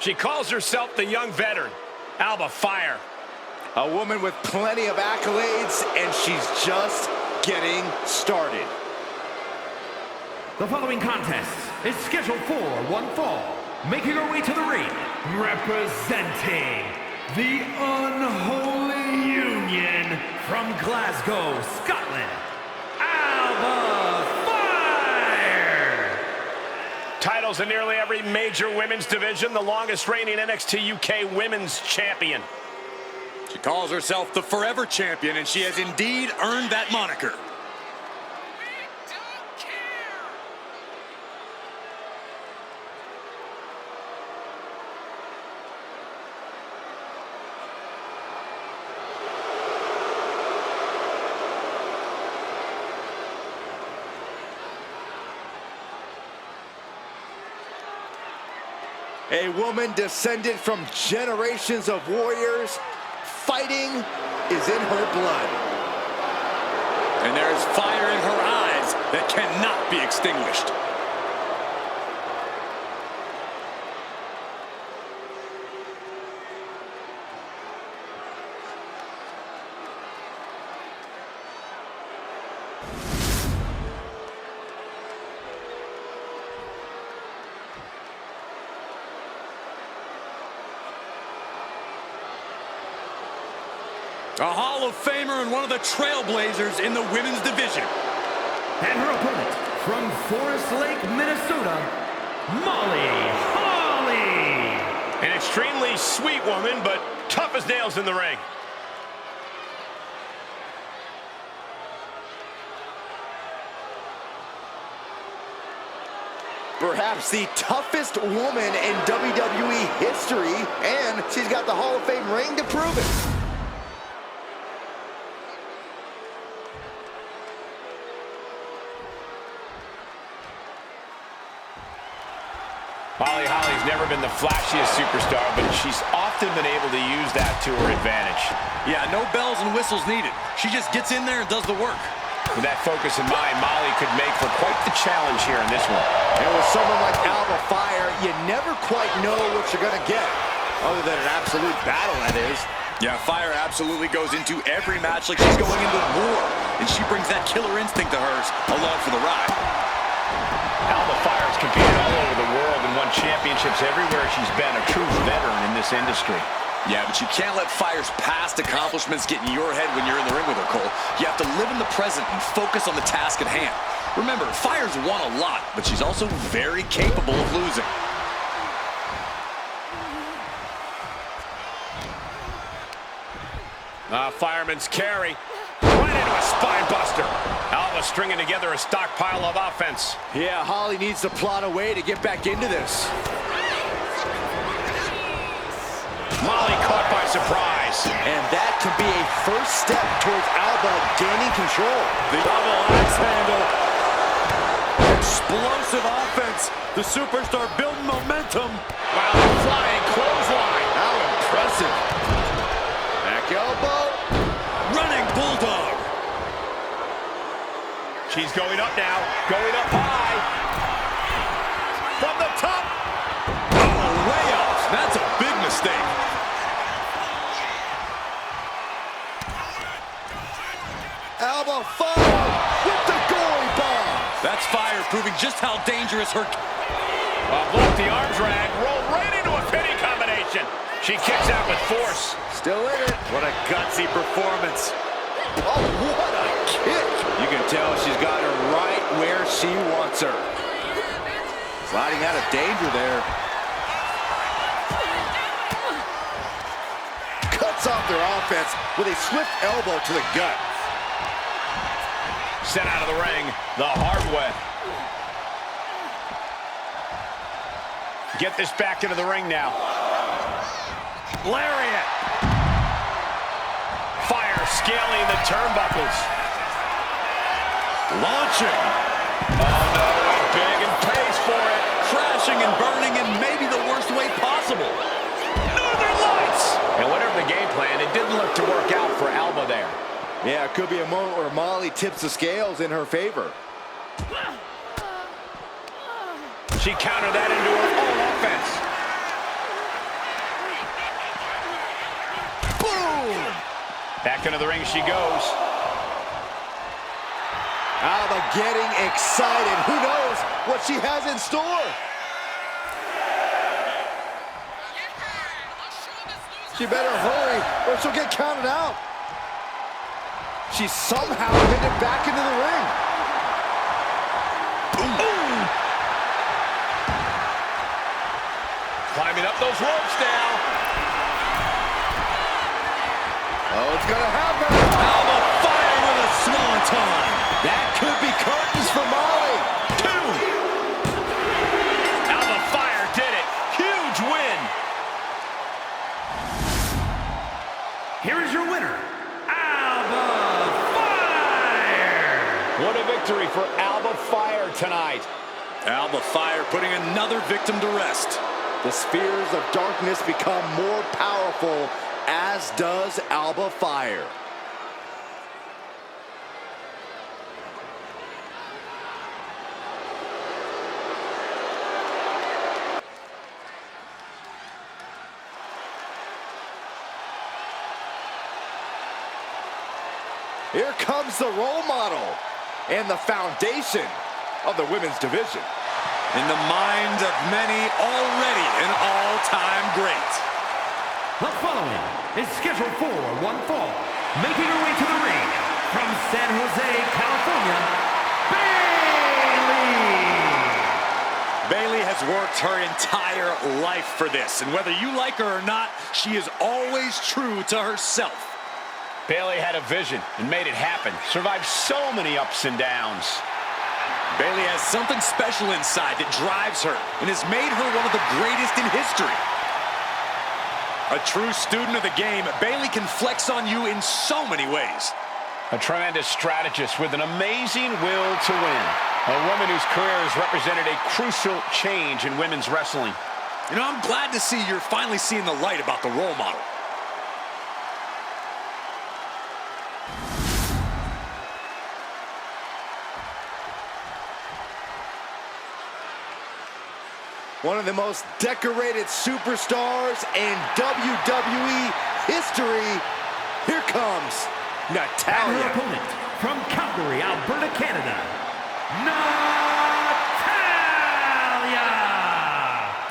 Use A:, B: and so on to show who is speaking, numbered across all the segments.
A: She calls herself the young veteran. Alba Fire.
B: A woman with plenty of accolades, and she's just getting started.
C: The following contest is scheduled for one fall. Making her way to the ring, representing the Unholy Union from Glasgow, Scotland, Alba Fire!
A: Titles in nearly every major women's division, the longest reigning NXT UK Women's Champion.
D: She calls herself the Forever Champion, and she has indeed earned that moniker.
B: A woman descended from generations of warriors. Fighting is in her blood.
D: And there is fire in her eyes that cannot be extinguished. A Hall of Famer and one of the trailblazers in the women's division.
C: And her opponent, from Forest Lake, Minnesota, Molly Holly.
A: An extremely sweet woman, but tough as nails in the ring.
B: Perhaps the toughest woman in WWE history, and she's got the Hall of Fame ring to prove it.
A: Molly Holly's never been the flashiest superstar, but she's often been able to use that to her advantage.
D: Yeah, no bells and whistles needed. She just gets in there and does the work.
A: With that focus in mind, Molly could make for quite the challenge here in this one.
B: And with someone like Alba Fire, you never quite know what you're going to get, other than an absolute battle, that is.
D: Yeah, Fire absolutely goes into every match like she's going into war, and she brings that killer instinct of hers along for the ride.
A: Alba Fire's competed all over the world and won championships everywhere she's been, a true veteran in this industry.
D: Yeah, but you can't let Fire's past accomplishments get in your head when you're in the ring with her, Cole. You have to live in the present and focus on the task at hand. Remember, Fire's won a lot, but she's also very capable of losing.
A: Fireman's carry. Right into a spine buster. Alba stringing together a stockpile of offense.
B: Yeah, Holly needs to plot a way to get back into this.
A: Molly caught by surprise.
B: And that could be a first step towards Alba gaining control.
D: The double axe handle. Explosive offense. The superstar building momentum.
A: Wow, flying clothesline.
B: How impressive. Back elbow.
D: Running bulldog.
A: She's going up now. Going up high. From the top.
D: Oh, way off. That's a big mistake.
B: Alba Fire with the goalie bomb.
D: That's Fire proving just how dangerous her...
A: Block the arm drag. Roll right into a pinning combination. She kicks out with force.
B: Still in it.
D: What a gutsy performance.
B: Oh, what a kick. You can tell she's got her right where she wants her. Sliding out of danger there. Cuts off their offense with a swift elbow to the gut.
A: Sent out of the ring the hard way. Get this back into the ring now. Lariat. Fire scaling the turnbuckles.
D: Launching.
A: Oh no, went big and pays for it.
D: Crashing and burning in maybe the worst way possible.
A: Northern Lights. And whatever the game plan, it didn't look to work out for Alba there.
B: Yeah, it could be a moment where Molly tips the scales in her favor.
A: She countered that into her own offense.
B: Boom!
A: Back into the ring she goes.
B: Alba getting excited. Who knows what she has in store? She better hurry or she'll get counted out. She somehow made it back into the ring. Ooh.
A: Climbing up those ropes now.
B: Oh, it's gonna happen.
D: Alba Fire with a swanton.
B: That could be curtains for Molly.
A: 2. Alba Fire did it. Huge win.
C: Here is your winner, Alba Fire!
A: What a victory for Alba Fire tonight.
D: Alba Fire putting another victim to rest.
B: The spheres of darkness become more powerful, as does Alba Fire. Here comes the role model and the foundation of the women's division.
D: In the minds of many, already an all-time great.
C: The following is scheduled for one fall, making her way to the ring from San Jose, California, Bayley!
D: Bayley has worked her entire life for this, and whether you like her or not, she is always true to herself.
A: Bayley had a vision and made it happen. Survived so many ups and downs.
D: Bayley has something special inside that drives her and has made her one of the greatest in history. A true student of the game, Bayley can flex on you in so many ways.
A: A tremendous strategist with an amazing will to win. A woman whose career has represented a crucial change in women's wrestling.
D: You know, I'm glad to see you're finally seeing the light about the role model.
B: One of the most decorated superstars in WWE history. Here comes
C: And her
B: Natalya.
C: opponent from Calgary, Alberta, Canada, Natalya!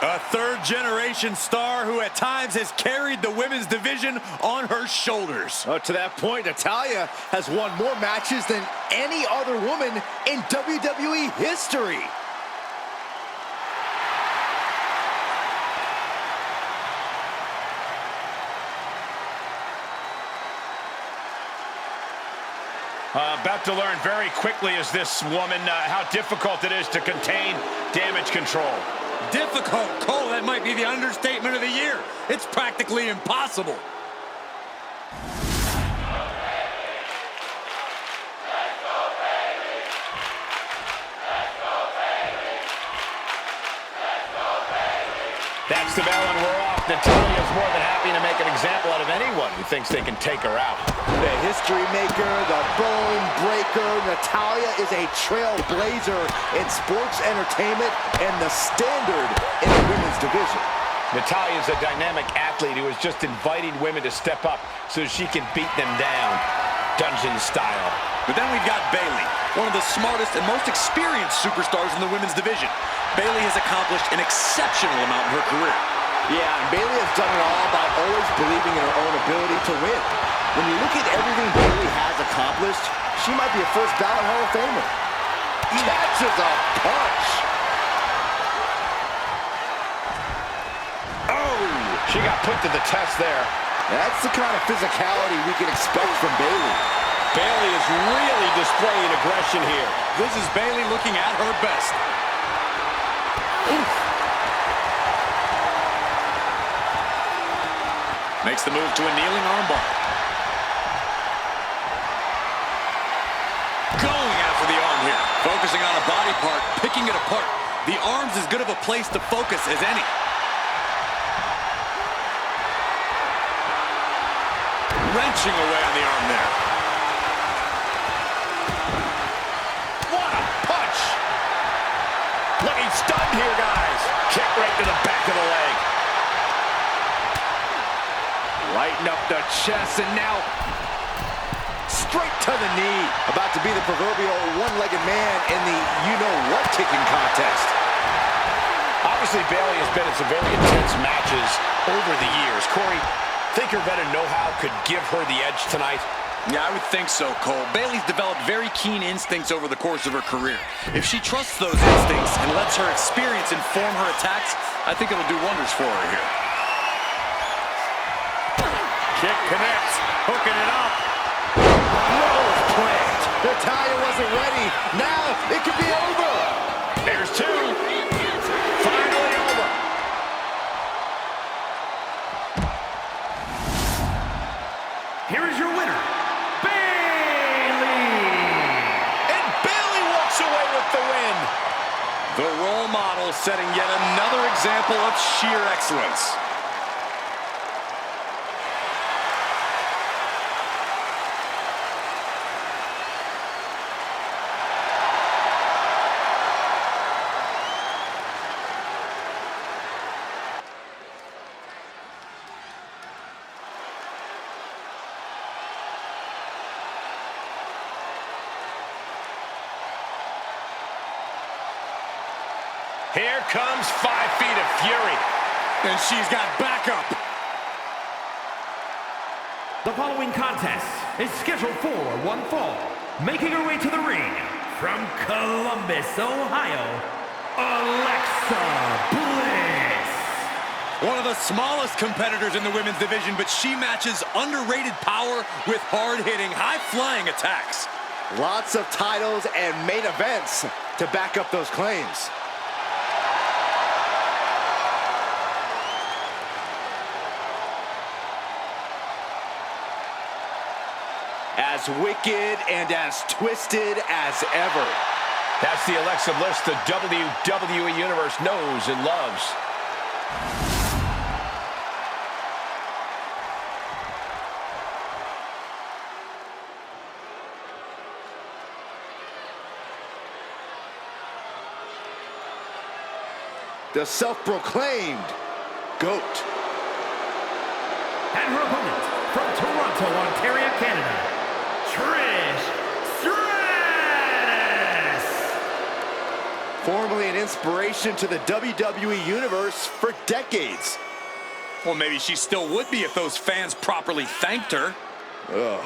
D: A third-generation star who at times has carried the women's division on her shoulders.
B: To that point, Natalya has won more matches than any other woman in WWE history.
A: About to learn very quickly as this woman how difficult it is to contain damage control.
D: Difficult, Cole, that might be the understatement of the year. It's practically impossible.
A: That's the bell and we're off. Natalya is more than happy to make an example out of anyone who thinks they can take her out.
B: The history maker, the bone breaker, Natalya is a trailblazer in sports entertainment and the standard in the women's division.
A: Natalya is a dynamic athlete who is just inviting women to step up so she can beat them down, dungeon style.
D: But then we've got Bayley, one of the smartest and most experienced superstars in the women's division. Bayley has accomplished an exceptional amount in her career.
B: Yeah, and Bayley has done it all by always believing in her own ability to win. When you look at everything Bayley has accomplished, she might be a first ballot Hall of Famer. Catches a punch.
A: Oh! She got put to the test there.
B: That's the kind of physicality we can expect from Bayley.
A: Bayley is really displaying aggression here.
D: This is Bayley looking at her best.
B: Oof.
D: Makes the move to a kneeling armbar. Going after the arm here. Focusing on a body part, picking it apart. The arm's as good of a place to focus as any. Wrenching away on the arm there.
A: What a punch! Looking stunned here, guys. Kick right to the back of the leg.
B: Lighten up the chest, and now straight to the knee. About to be the proverbial one-legged man in the you-know-what kicking contest.
A: Obviously, Bayley has been in some very intense matches over the years. Corey, think her veteran know-how could give her the edge tonight?
D: Yeah, I would think so, Cole. Bayley's developed very keen instincts over the course of her career. If she trusts those instincts and lets her experience inform her attacks, I think it'll do wonders for her here.
B: Kick connects, hooking it up. Blow is planned. Natalya wasn't ready. Now it could be over.
A: There's two. Finally over.
C: Here is your winner, Bayley!
A: And Bayley walks away with the win.
D: The role model setting yet another example of sheer excellence.
A: Here comes 5 feet of fury.
D: And she's got backup.
C: The following contest is scheduled for one fall. Making her way to the ring from Columbus, Ohio, Alexa Bliss.
D: One of the smallest competitors in the women's division, but she matches underrated power with hard-hitting, high-flying attacks.
B: Lots of titles and main events to back up those claims. As wicked and as twisted as ever.
A: That's the Alexa Bliss the WWE Universe knows and loves.
B: The self-proclaimed GOAT.
C: And her opponent from Toronto, Ontario, Canada, Trish Stratus.
B: Formerly an inspiration to the WWE Universe for decades.
D: Well, maybe she still would be if those fans properly thanked her.
B: Ugh.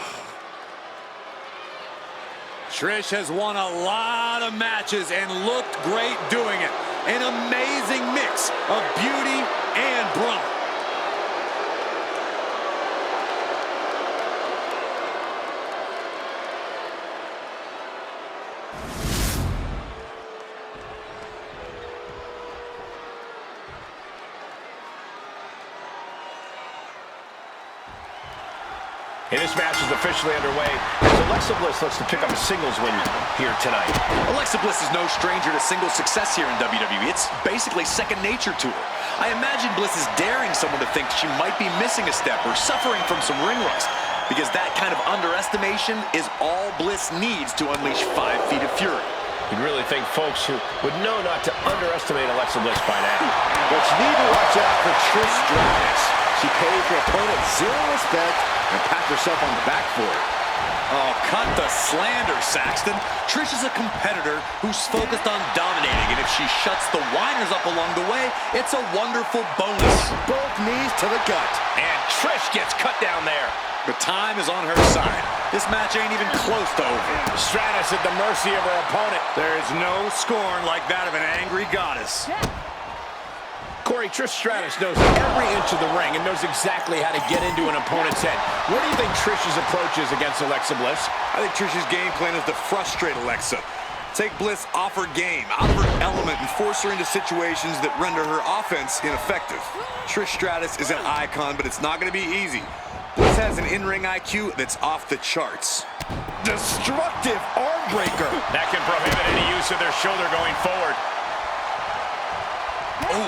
D: Trish has won a lot of matches and looked great doing it. An amazing mix of beauty and brawn.
A: And this match is officially underway as Alexa Bliss looks to pick up a singles win here tonight.
D: Alexa Bliss is no stranger to single success here in WWE. It's basically second nature to her. I imagine Bliss is daring someone to think she might be missing a step or suffering from some ring rust, because that kind of underestimation is all Bliss needs to unleash 5 feet of fury.
A: You'd really think folks who would know not to underestimate Alexa Bliss by now.
B: But you need to watch out for Trish Stratus. She pays her opponent zero respect and pats herself on the back for it.
D: Oh, cut the slander, Saxton. Trish is a competitor who's focused on dominating, and if she shuts the whiners up along the way, it's a wonderful bonus.
B: Both knees to the gut.
A: And Trish gets cut down there.
D: The time is on her side. This match ain't even close to over.
A: Stratus at the mercy of her opponent.
D: There is no scorn like that of an angry goddess.
A: Corey, Trish Stratus knows every inch of the ring and knows exactly how to get into an opponent's head. What do you think Trish's approach is against Alexa Bliss?
D: I think Trish's game plan is to frustrate Alexa. Take Bliss off her game, out of her element, and force her into situations that render her offense ineffective. Trish Stratus is an icon, but it's not going to be easy. Bliss has an in-ring IQ that's off the charts.
B: Destructive arm breaker.
A: That can prohibit any use of their shoulder going forward.
D: Oh.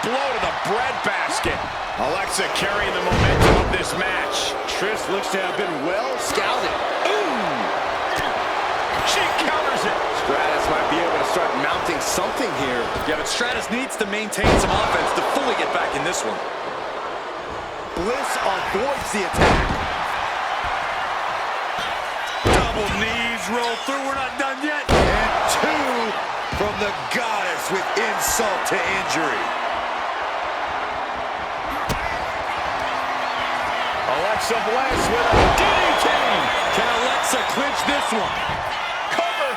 A: Blow to the breadbasket. Alexa carrying the momentum of this match.
B: Trish looks to have been well scouted.
A: Ooh! She counters it.
B: Stratus might be able to start mounting something here.
D: Yeah, but Stratus needs to maintain some offense to fully get back in this one.
B: Bliss avoids the attack.
D: Double knees roll through. We're not done yet.
B: And two from the goddess with insult to injury.
A: Alexa Bliss with a DDT.
D: Can Alexa clinch this one?
A: Cover.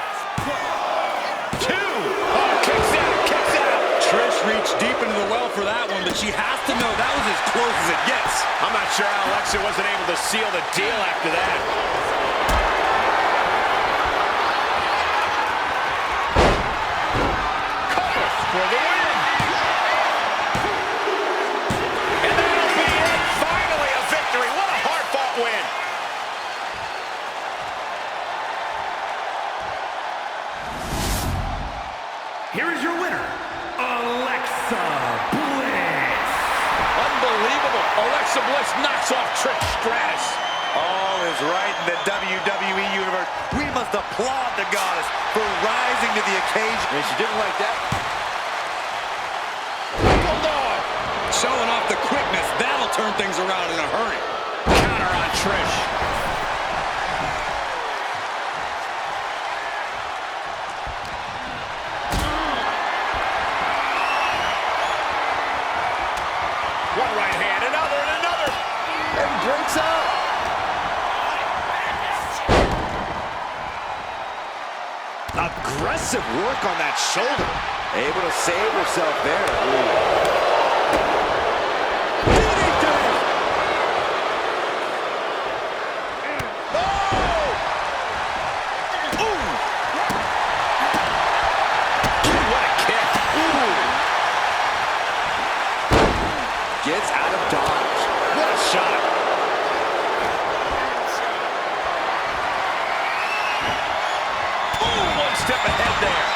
A: Two. Oh, kicks out.
D: Trish reached deep into the well for that one, but she has to know that was as close as it gets.
A: I'm not sure how Alexa wasn't able to seal the deal after that. Cover for the win. And that'll be it. Finally a victory. What a hard-fought win.
C: Here is your winner, Alexa Bliss.
A: Unbelievable. Alexa Bliss knocks off Trish Stratus.
B: All is right in the WWE Universe. We must applaud the goddess for rising to the occasion. And she didn't like that.
A: Hold on.
D: Showing off the quickness. That'll turn things around in a hurry.
A: Counter on Trish. One right hand, another, and another.
B: And breaks up. Aggressive work on that shoulder. Able to save herself there. DDT! Oh! Ooh!
A: What a kick.
B: Gets out of dodge. What a shot.
A: Ooh, one step ahead there.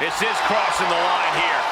A: This is crossing the line here.